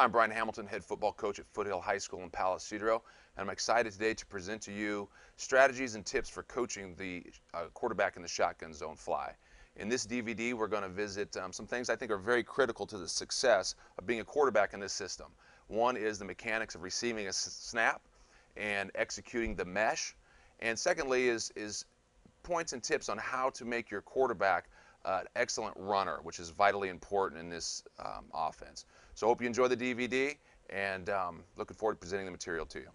Hi, I'm Bryon Hamilton, head football coach at Foothill High School in Palo Cedro, and I'm excited today to present to you strategies and tips for coaching the quarterback in the shotgun zone fly. In this DVD, we're going to visit some things I think are very critical to the success of being a quarterback in this system. One is the mechanics of receiving a snap and executing the mesh, and secondly is points and tips on how to make your quarterback an excellent runner, which is vitally important in this offense. So I hope you enjoy the DVD, and looking forward to presenting the material to you.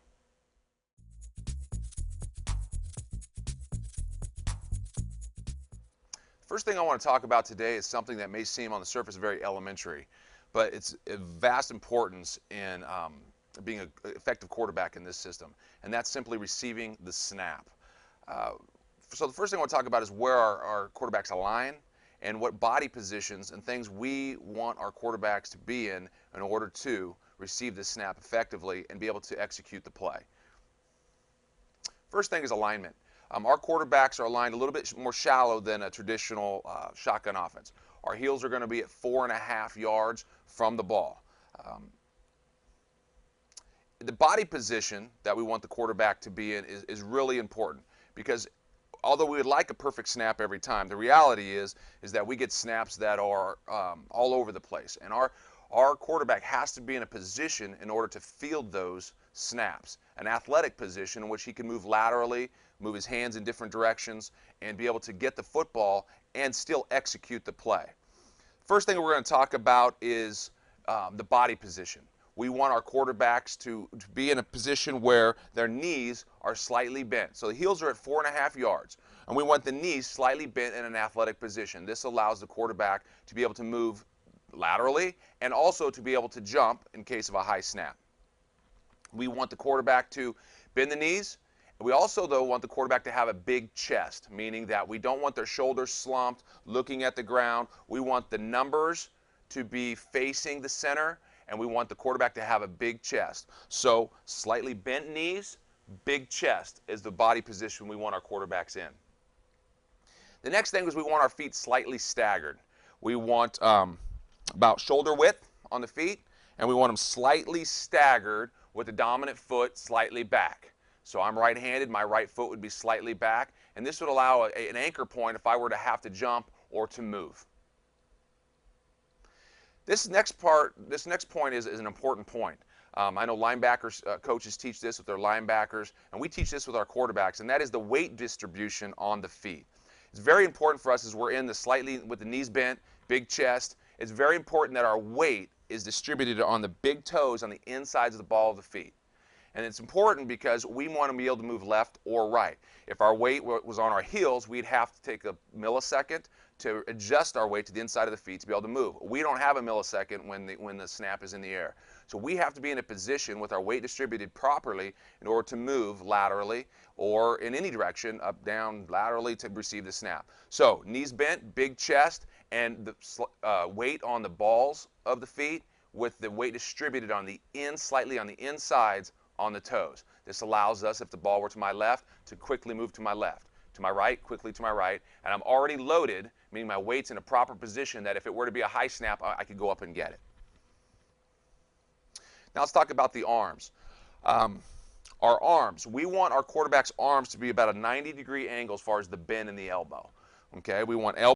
First thing I want to talk about today is something that may seem on the surface very elementary, but it's of vast importance in being an effective quarterback in this system, and that's simply receiving the snap. So the first thing I want to talk about is where our quarterbacks align and what body positions and things we want our quarterbacks to be in order to receive the snap effectively and be able to execute the play. First thing is alignment. Our quarterbacks are aligned a little bit more shallow than a traditional shotgun offense. Our heels are going to be at 4.5 yards from the ball. The body position that we want the quarterback to be in is really important, because although we would like a perfect snap every time, the reality is that we get snaps that are all over the place, and our quarterback has to be in a position in order to field those snaps, an athletic position in which he can move laterally, move his hands in different directions, and be able to get the football and still execute the play. First thing we're going to talk about is the body position. We want our quarterbacks to be in a position where their knees are slightly bent. So the heels are at 4.5 yards, and we want the knees slightly bent in an athletic position. This allows the quarterback to be able to move laterally and also to be able to jump in case of a high snap. We want the quarterback to bend the knees. We also, though, want the quarterback to have a big chest, meaning that we don't want their shoulders slumped, looking at the ground. We want the numbers to be facing the center, and we want the quarterback to have a big chest. So slightly bent knees, big chest is the body position we want our quarterbacks in. The next thing is we want our feet slightly staggered. We want about shoulder width on the feet, and we want them slightly staggered with the dominant foot slightly back. So I'm right-handed, my right foot would be slightly back, and this would allow an anchor point if I were to have to jump or to move. This next point is an important point. I know linebackers, coaches teach this with their linebackers, and we teach this with our quarterbacks, and that is the weight distribution on the feet. It's very important for us as we're in the slightly with the knees bent, big chest. It's very important that our weight is distributed on the big toes on the insides of the ball of the feet. And it's important because we want to be able to move left or right. If our weight was on our heels, we'd have to take a millisecond to adjust our weight to the inside of the feet to be able to move. We don't have a millisecond when the snap is in the air. So we have to be in a position with our weight distributed properly in order to move laterally or in any direction, up, down, laterally, to receive the snap. So knees bent, big chest, and the weight on the balls of the feet with the weight distributed on the slightly on the insides on the toes. This allows us, if the ball were to my left, to quickly move to my left. To my right, quickly to my right, and I'm already loaded, meaning my weight's in a proper position that if it were to be a high snap, I could go up and get it. Now let's talk about the arms. Our arms, we want our quarterback's arms to be about a 90-degree angle as far as the bend in the elbow. Okay, we want elbow